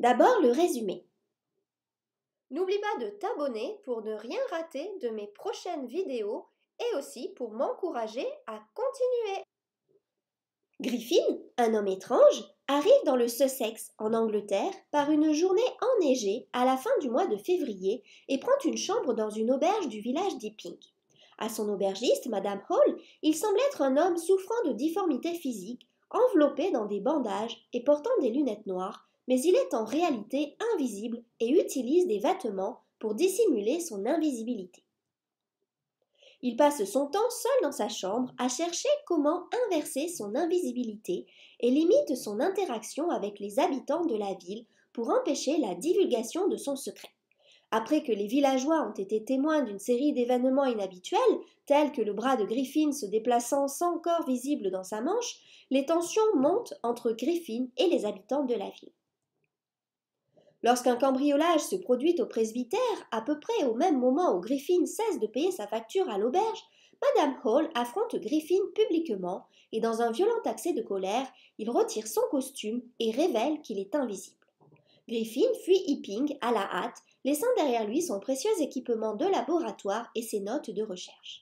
D'abord le résumé. N'oublie pas de t'abonner pour ne rien rater de mes prochaines vidéos et aussi pour m'encourager à continuer. Griffin, un homme étrange, arrive dans le Sussex, en Angleterre, par une journée enneigée à la fin du mois de février et prend une chambre dans une auberge du village d'Epping. À son aubergiste, Madame Hall, il semble être un homme souffrant de difformités physiques, enveloppé dans des bandages et portant des lunettes noires, mais il est en réalité invisible et utilise des vêtements pour dissimuler son invisibilité. Il passe son temps seul dans sa chambre à chercher comment inverser son invisibilité et limite son interaction avec les habitants de la ville pour empêcher la divulgation de son secret. Après que les villageois ont été témoins d'une série d'événements inhabituels, tels que le bras de Griffin se déplaçant sans corps visible dans sa manche, les tensions montent entre Griffin et les habitants de la ville. Lorsqu'un cambriolage se produit au presbytère, à peu près au même moment où Griffin cesse de payer sa facture à l'auberge, Madame Hall affronte Griffin publiquement et dans un violent accès de colère, il retire son costume et révèle qu'il est invisible. Griffin fuit Epping à la hâte, laissant derrière lui son précieux équipement de laboratoire et ses notes de recherche.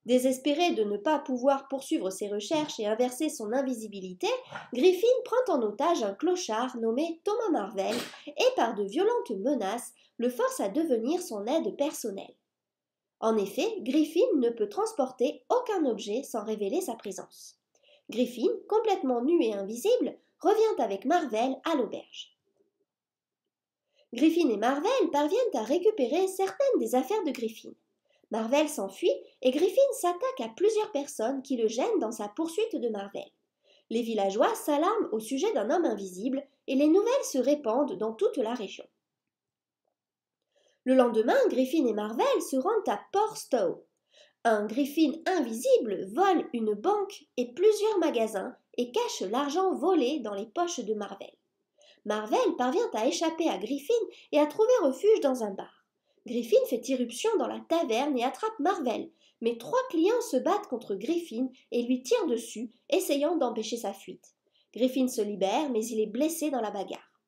Désespéré de ne pas pouvoir poursuivre ses recherches et inverser son invisibilité, Griffin prend en otage un clochard nommé Thomas Marvel et par de violentes menaces le force à devenir son aide personnelle. En effet, Griffin ne peut transporter aucun objet sans révéler sa présence. Griffin, complètement nu et invisible, revient avec Marvel à l'auberge. Griffin et Marvel parviennent à récupérer certaines des affaires de Griffin. Marvel s'enfuit et Griffin s'attaque à plusieurs personnes qui le gênent dans sa poursuite de Marvel. Les villageois s'alarment au sujet d'un homme invisible et les nouvelles se répandent dans toute la région. Le lendemain, Griffin et Marvel se rendent à Port Stowe. Un Griffin invisible vole une banque et plusieurs magasins et cache l'argent volé dans les poches de Marvel. Marvel parvient à échapper à Griffin et à trouver refuge dans un bar. Griffin fait irruption dans la taverne et attrape Marvel, mais 3 clients se battent contre Griffin et lui tirent dessus, essayant d'empêcher sa fuite. Griffin se libère, mais il est blessé dans la bagarre.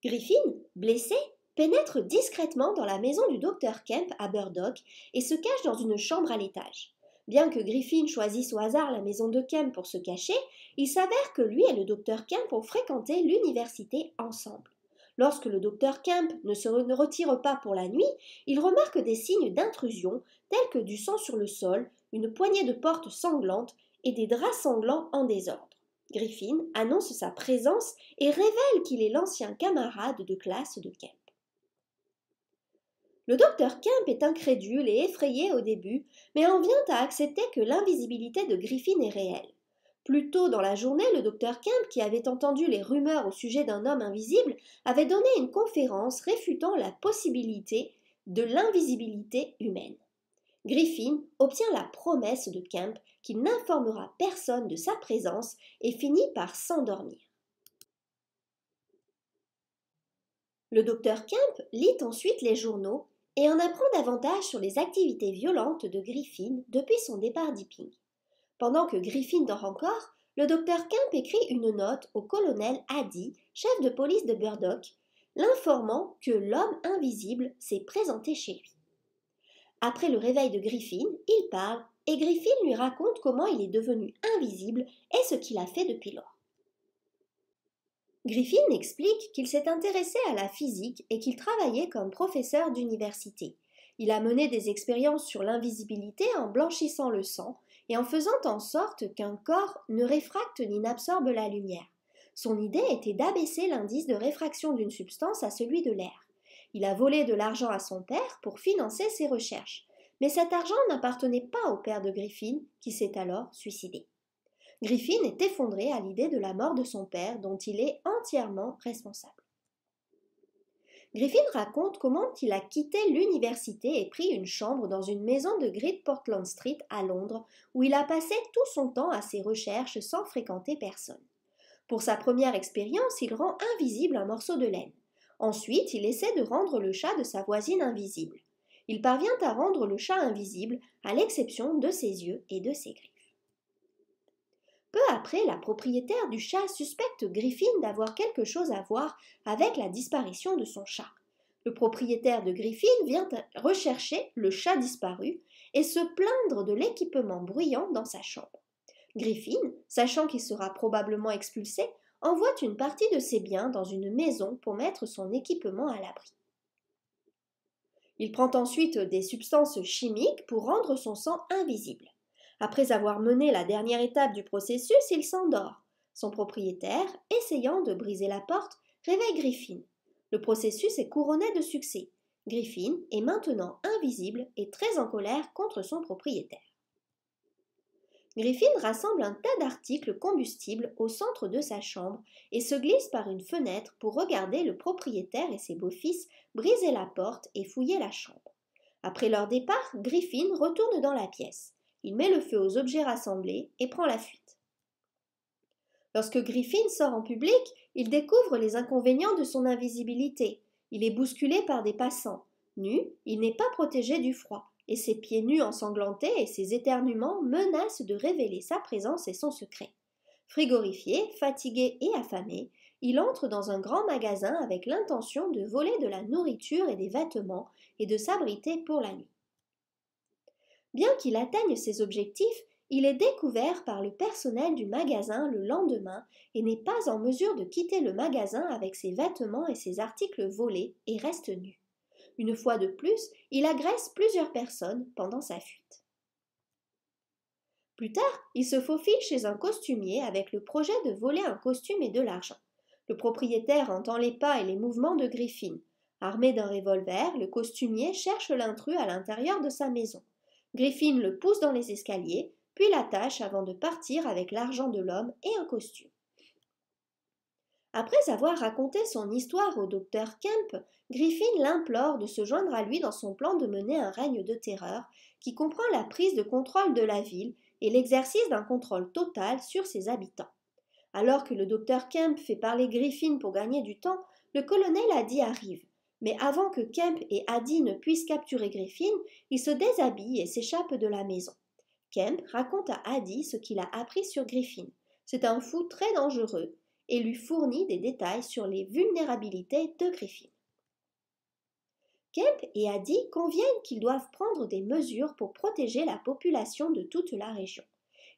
Griffin, blessé, pénètre discrètement dans la maison du docteur Kemp à Burdock et se cache dans une chambre à l'étage. Bien que Griffin choisisse au hasard la maison de Kemp pour se cacher, il s'avère que lui et le docteur Kemp ont fréquenté l'université ensemble. Lorsque le docteur Kemp ne retire pas pour la nuit, il remarque des signes d'intrusion tels que du sang sur le sol, une poignée de porte sanglante et des draps sanglants en désordre. Griffin annonce sa présence et révèle qu'il est l'ancien camarade de classe de Kemp. Le docteur Kemp est incrédule et effrayé au début, mais en vient à accepter que l'invisibilité de Griffin est réelle. Plus tôt dans la journée, le docteur Kemp, qui avait entendu les rumeurs au sujet d'un homme invisible, avait donné une conférence réfutant la possibilité de l'invisibilité humaine. Griffin obtient la promesse de Kemp qu'il n'informera personne de sa présence et finit par s'endormir. Le docteur Kemp lit ensuite les journaux et en apprend davantage sur les activités violentes de Griffin depuis son départ d'Epping. Pendant que Griffin dort encore, le docteur Kemp écrit une note au colonel Addy, chef de police de Burdock, l'informant que l'homme invisible s'est présenté chez lui. Après le réveil de Griffin, il parle et Griffin lui raconte comment il est devenu invisible et ce qu'il a fait depuis lors. Griffin explique qu'il s'est intéressé à la physique et qu'il travaillait comme professeur d'université. Il a mené des expériences sur l'invisibilité en blanchissant le sang et en faisant en sorte qu'un corps ne réfracte ni n'absorbe la lumière. Son idée était d'abaisser l'indice de réfraction d'une substance à celui de l'air. Il a volé de l'argent à son père pour financer ses recherches, mais cet argent n'appartenait pas au père de Griffin, qui s'est alors suicidé. Griffin est effondré à l'idée de la mort de son père, dont il est entièrement responsable. Griffin raconte comment il a quitté l'université et pris une chambre dans une maison de Great Portland Street à Londres, où il a passé tout son temps à ses recherches sans fréquenter personne. Pour sa première expérience, il rend invisible un morceau de laine. Ensuite, il essaie de rendre le chat de sa voisine invisible. Il parvient à rendre le chat invisible, à l'exception de ses yeux et de ses griffes. Peu à après, la propriétaire du chat suspecte Griffin d'avoir quelque chose à voir avec la disparition de son chat. Le propriétaire de Griffin vient rechercher le chat disparu et se plaindre de l'équipement bruyant dans sa chambre. Griffin, sachant qu'il sera probablement expulsé, envoie une partie de ses biens dans une maison pour mettre son équipement à l'abri. Il prend ensuite des substances chimiques pour rendre son sang invisible. Après avoir mené la dernière étape du processus, il s'endort. Son propriétaire, essayant de briser la porte, réveille Griffin. Le processus est couronné de succès. Griffin est maintenant invisible et très en colère contre son propriétaire. Griffin rassemble un tas d'articles combustibles au centre de sa chambre et se glisse par une fenêtre pour regarder le propriétaire et ses beaux-fils briser la porte et fouiller la chambre. Après leur départ, Griffin retourne dans la pièce. Il met le feu aux objets rassemblés et prend la fuite. Lorsque Griffin sort en public, il découvre les inconvénients de son invisibilité. Il est bousculé par des passants. Nu, il n'est pas protégé du froid, et ses pieds nus ensanglantés et ses éternuements menacent de révéler sa présence et son secret. Frigorifié, fatigué et affamé, il entre dans un grand magasin avec l'intention de voler de la nourriture et des vêtements et de s'abriter pour la nuit. Bien qu'il atteigne ses objectifs, il est découvert par le personnel du magasin le lendemain et n'est pas en mesure de quitter le magasin avec ses vêtements et ses articles volés et reste nu. Une fois de plus, il agresse plusieurs personnes pendant sa fuite. Plus tard, il se faufile chez un costumier avec le projet de voler un costume et de l'argent. Le propriétaire entend les pas et les mouvements de Griffin. Armé d'un revolver, le costumier cherche l'intrus à l'intérieur de sa maison. Griffin le pousse dans les escaliers, puis l'attache avant de partir avec l'argent de l'homme et un costume. Après avoir raconté son histoire au docteur Kemp, Griffin l'implore de se joindre à lui dans son plan de mener un règne de terreur qui comprend la prise de contrôle de la ville et l'exercice d'un contrôle total sur ses habitants. Alors que le docteur Kemp fait parler Griffin pour gagner du temps, le colonel Addy arrive. Mais avant que Kemp et Addy ne puissent capturer Griffin, il se déshabille et s'échappe de la maison. Kemp raconte à Addy ce qu'il a appris sur Griffin. C'est un fou très dangereux et lui fournit des détails sur les vulnérabilités de Griffin. Kemp et Addy conviennent qu'ils doivent prendre des mesures pour protéger la population de toute la région.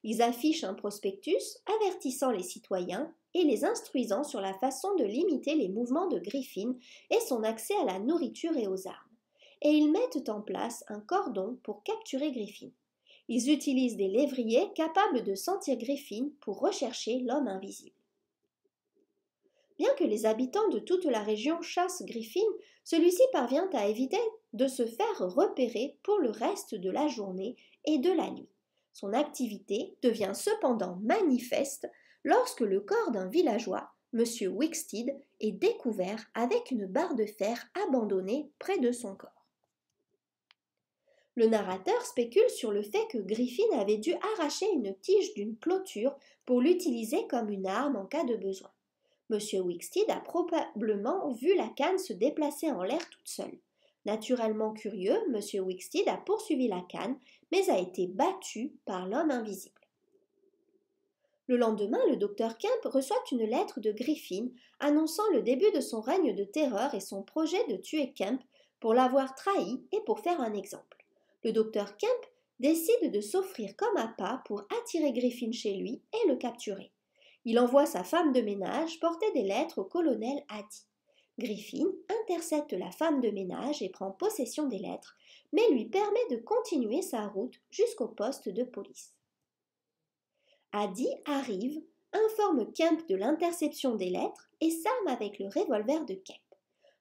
Ils affichent un prospectus avertissant les citoyens et les instruisant sur la façon de limiter les mouvements de Griffin et son accès à la nourriture et aux armes. Et ils mettent en place un cordon pour capturer Griffin. Ils utilisent des lévriers capables de sentir Griffin pour rechercher l'homme invisible. Bien que les habitants de toute la région chassent Griffin, celui-ci parvient à éviter de se faire repérer pour le reste de la journée et de la nuit. Son activité devient cependant manifeste lorsque le corps d'un villageois, M. Wicksteed, est découvert avec une barre de fer abandonnée près de son corps. Le narrateur spécule sur le fait que Griffin avait dû arracher une tige d'une clôture pour l'utiliser comme une arme en cas de besoin. M. Wicksteed a probablement vu la canne se déplacer en l'air toute seule. Naturellement curieux, M. Wicksteed a poursuivi la canne, mais a été battu par l'homme invisible. Le lendemain, le docteur Kemp reçoit une lettre de Griffin annonçant le début de son règne de terreur et son projet de tuer Kemp pour l'avoir trahi et pour faire un exemple. Le docteur Kemp décide de s'offrir comme appât pour attirer Griffin chez lui et le capturer. Il envoie sa femme de ménage porter des lettres au colonel Addy. Griffin intercepte la femme de ménage et prend possession des lettres, mais lui permet de continuer sa route jusqu'au poste de police. Addy arrive, informe Kemp de l'interception des lettres et s'arme avec le revolver de Kemp.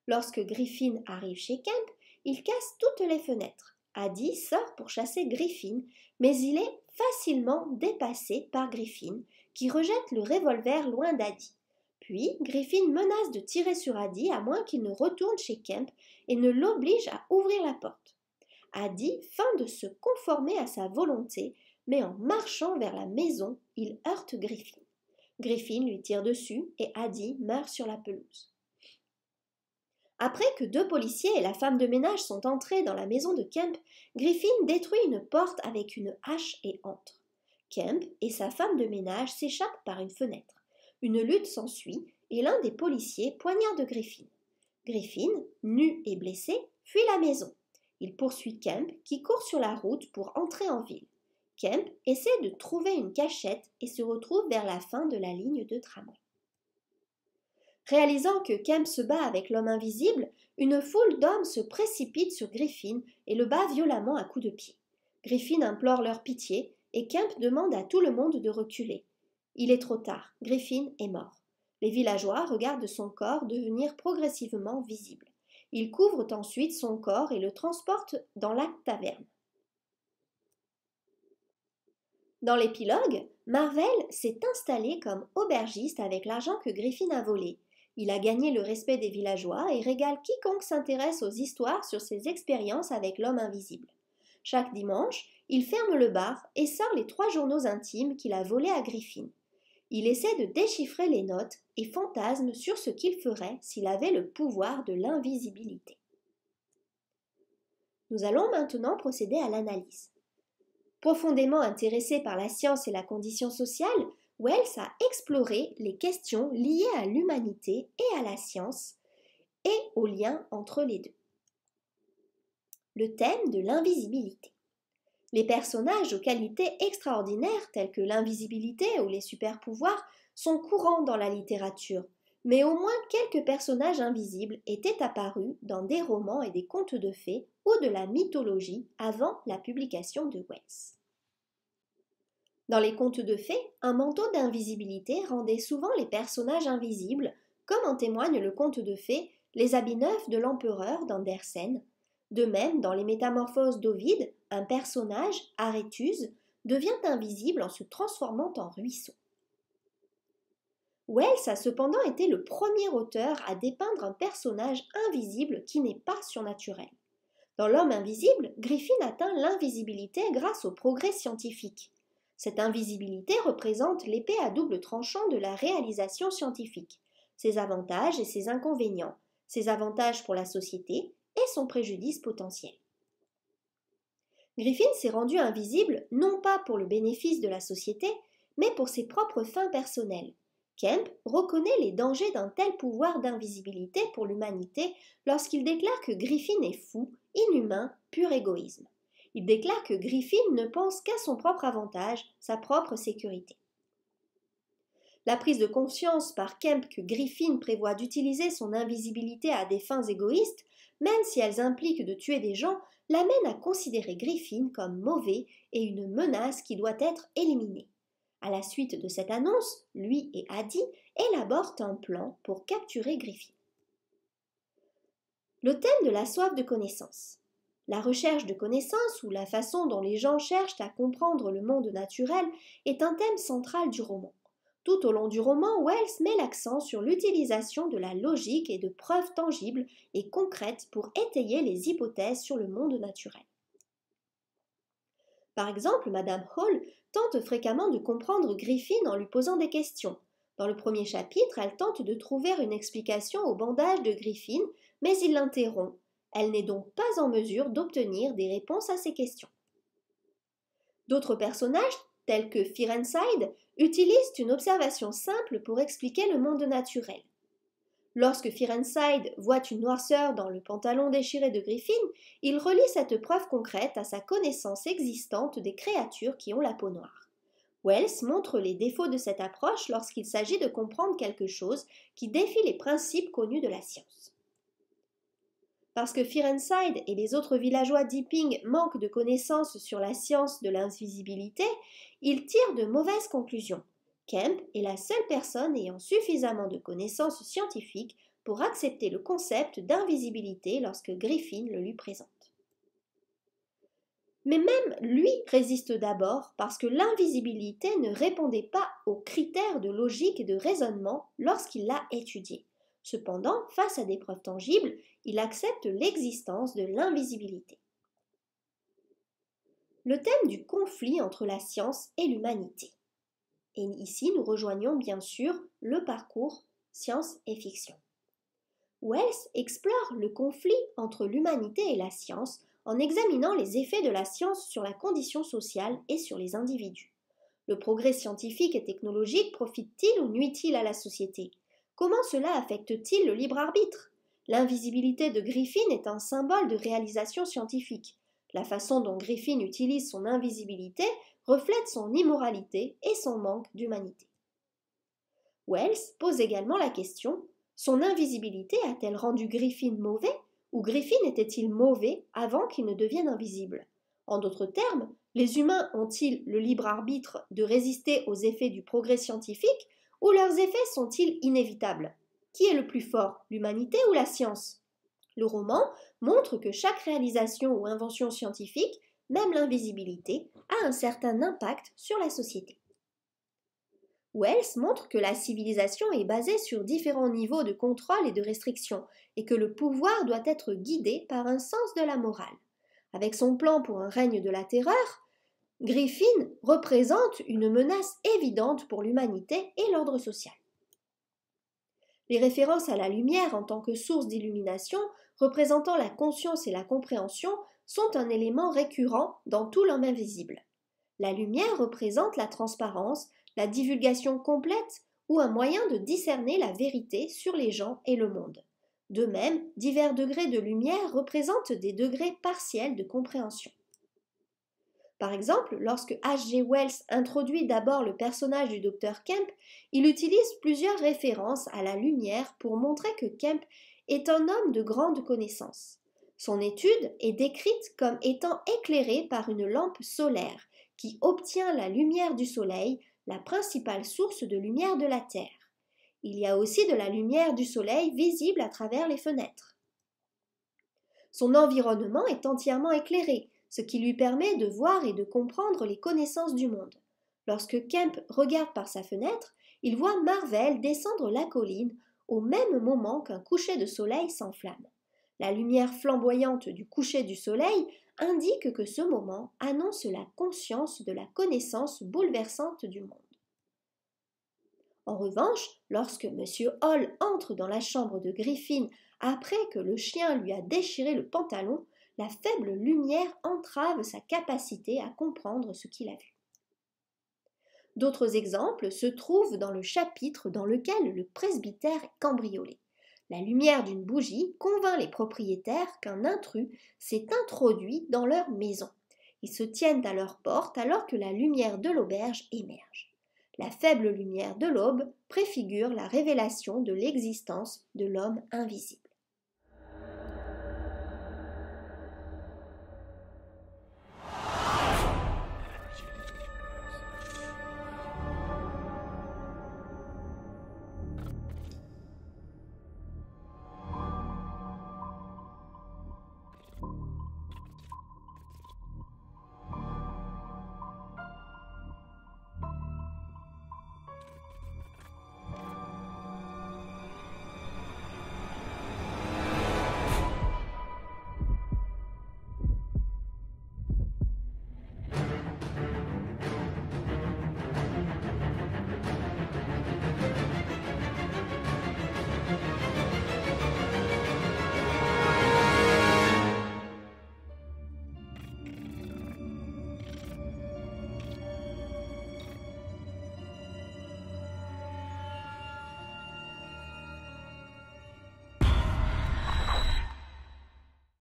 Lorsque Griffin arrive chez Kemp, il casse toutes les fenêtres. Addy sort pour chasser Griffin, mais il est facilement dépassé par Griffin, qui rejette le revolver loin d'Addy. Puis, Griffin menace de tirer sur Addy à moins qu'il ne retourne chez Kemp et ne l'oblige à ouvrir la porte. Addy feint de se conformer à sa volonté, mais en marchant vers la maison, il heurte Griffin. Griffin lui tire dessus et Addy meurt sur la pelouse. Après que 2 policiers et la femme de ménage sont entrés dans la maison de Kemp, Griffin détruit une porte avec une hache et entre. Kemp et sa femme de ménage s'échappent par une fenêtre. Une lutte s'ensuit et l'un des policiers poignarde Griffin. Griffin, nu et blessé, fuit la maison. Il poursuit Kemp qui court sur la route pour entrer en ville. Kemp essaie de trouver une cachette et se retrouve vers la fin de la ligne de tramway. Réalisant que Kemp se bat avec l'homme invisible, une foule d'hommes se précipite sur Griffin et le bat violemment à coups de pied. Griffin implore leur pitié et Kemp demande à tout le monde de reculer. Il est trop tard, Griffin est mort. Les villageois regardent son corps devenir progressivement visible. Ils couvrent ensuite son corps et le transportent dans la taverne. Dans l'épilogue, Marvel s'est installé comme aubergiste avec l'argent que Griffin a volé. Il a gagné le respect des villageois et régale quiconque s'intéresse aux histoires sur ses expériences avec l'homme invisible. Chaque dimanche, il ferme le bar et sort les 3 journaux intimes qu'il a volés à Griffin. Il essaie de déchiffrer les notes et fantasme sur ce qu'il ferait s'il avait le pouvoir de l'invisibilité. Nous allons maintenant procéder à l'analyse. Profondément intéressé par la science et la condition sociale, Wells a exploré les questions liées à l'humanité et à la science et au lien entre les deux. Le thème de l'invisibilité. Les personnages aux qualités extraordinaires tels que l'invisibilité ou les super-pouvoirs sont courants dans la littérature, mais au moins quelques personnages invisibles étaient apparus dans des romans et des contes de fées ou de la mythologie avant la publication de Wells. Dans les contes de fées, un manteau d'invisibilité rendait souvent les personnages invisibles, comme en témoigne le conte de fées Les habits neufs de l'empereur d'Andersen. De même, dans les Métamorphoses d'Ovide, un personnage, Aréthuse, devient invisible en se transformant en ruisseau. Wells a cependant été le premier auteur à dépeindre un personnage invisible qui n'est pas surnaturel. Dans L'homme invisible, Griffin atteint l'invisibilité grâce au progrès scientifique. Cette invisibilité représente l'épée à double tranchant de la réalisation scientifique, ses avantages et ses inconvénients, ses avantages pour la société et son préjudice potentiel. Griffin s'est rendu invisible non pas pour le bénéfice de la société, mais pour ses propres fins personnelles. Kemp reconnaît les dangers d'un tel pouvoir d'invisibilité pour l'humanité lorsqu'il déclare que Griffin est fou, inhumain, pur égoïsme. Il déclare que Griffin ne pense qu'à son propre avantage, sa propre sécurité. La prise de conscience par Kemp que Griffin prévoit d'utiliser son invisibilité à des fins égoïstes, même si elles impliquent de tuer des gens, l'amène à considérer Griffin comme mauvais et une menace qui doit être éliminée. À la suite de cette annonce, lui et Addie élaborent un plan pour capturer Griffin. Le thème de la soif de connaissance. La recherche de connaissances ou la façon dont les gens cherchent à comprendre le monde naturel est un thème central du roman. Tout au long du roman, Wells met l'accent sur l'utilisation de la logique et de preuves tangibles et concrètes pour étayer les hypothèses sur le monde naturel. Par exemple, Madame Hall tente fréquemment de comprendre Griffin en lui posant des questions. Dans le premier chapitre, elle tente de trouver une explication au bandage de Griffin, mais il l'interrompt. Elle n'est donc pas en mesure d'obtenir des réponses à ces questions. D'autres personnages, tels que Firenside, utilisent une observation simple pour expliquer le monde naturel. Lorsque Firenside voit une noirceur dans le pantalon déchiré de Griffin, il relie cette preuve concrète à sa connaissance existante des créatures qui ont la peau noire. Wells montre les défauts de cette approche lorsqu'il s'agit de comprendre quelque chose qui défie les principes connus de la science. Parce que Firenside et les autres villageois d'Epping manquent de connaissances sur la science de l'invisibilité, ils tirent de mauvaises conclusions. Kemp est la seule personne ayant suffisamment de connaissances scientifiques pour accepter le concept d'invisibilité lorsque Griffin le lui présente. Mais même lui résiste d'abord parce que l'invisibilité ne répondait pas aux critères de logique et de raisonnement lorsqu'il l'a étudiée. Cependant, face à des preuves tangibles, il accepte l'existence de l'invisibilité. Le thème du conflit entre la science et l'humanité. Et ici, nous rejoignons bien sûr le parcours science et fiction. Wells explore le conflit entre l'humanité et la science en examinant les effets de la science sur la condition sociale et sur les individus. Le progrès scientifique et technologique profite-t-il ou nuit-il à la société? Comment cela affecte-t-il le libre arbitre? L'invisibilité de Griffin est un symbole de réalisation scientifique. La façon dont Griffin utilise son invisibilité reflète son immoralité et son manque d'humanité. Wells pose également la question: son invisibilité a-t-elle rendu Griffin mauvais, ou Griffin était-il mauvais avant qu'il ne devienne invisible? En d'autres termes, les humains ont-ils le libre arbitre de résister aux effets du progrès scientifique, ou leurs effets sont-ils inévitables? Qui est le plus fort, l'humanité ou la science? Le roman montre que chaque réalisation ou invention scientifique, même l'invisibilité, a un certain impact sur la société. Wells montre que la civilisation est basée sur différents niveaux de contrôle et de restriction, et que le pouvoir doit être guidé par un sens de la morale. Avec son plan pour un règne de la terreur, Griffin représente une menace évidente pour l'humanité et l'ordre social. Les références à la lumière en tant que source d'illumination, représentant la conscience et la compréhension, sont un élément récurrent dans tout l'homme invisible. La lumière représente la transparence, la divulgation complète ou un moyen de discerner la vérité sur les gens et le monde. De même, divers degrés de lumière représentent des degrés partiels de compréhension. Par exemple, lorsque H.G. Wells introduit d'abord le personnage du Dr Kemp, il utilise plusieurs références à la lumière pour montrer que Kemp est un homme de grande connaissance. Son étude est décrite comme étant éclairée par une lampe solaire qui obtient la lumière du soleil, la principale source de lumière de la Terre. Il y a aussi de la lumière du soleil visible à travers les fenêtres. Son environnement est entièrement éclairé, ce qui lui permet de voir et de comprendre les connaissances du monde. Lorsque Kemp regarde par sa fenêtre, il voit Marvel descendre la colline au même moment qu'un coucher de soleil s'enflamme. La lumière flamboyante du coucher du soleil indique que ce moment annonce la conscience de la connaissance bouleversante du monde. En revanche, lorsque M. Hall entre dans la chambre de Griffin après que le chien lui a déchiré le pantalon, la faible lumière entrave sa capacité à comprendre ce qu'il a vu. D'autres exemples se trouvent dans le chapitre dans lequel le presbytère est cambriolé. La lumière d'une bougie convainc les propriétaires qu'un intrus s'est introduit dans leur maison. Ils se tiennent à leur porte alors que la lumière de l'auberge émerge. La faible lumière de l'aube préfigure la révélation de l'existence de l'homme invisible.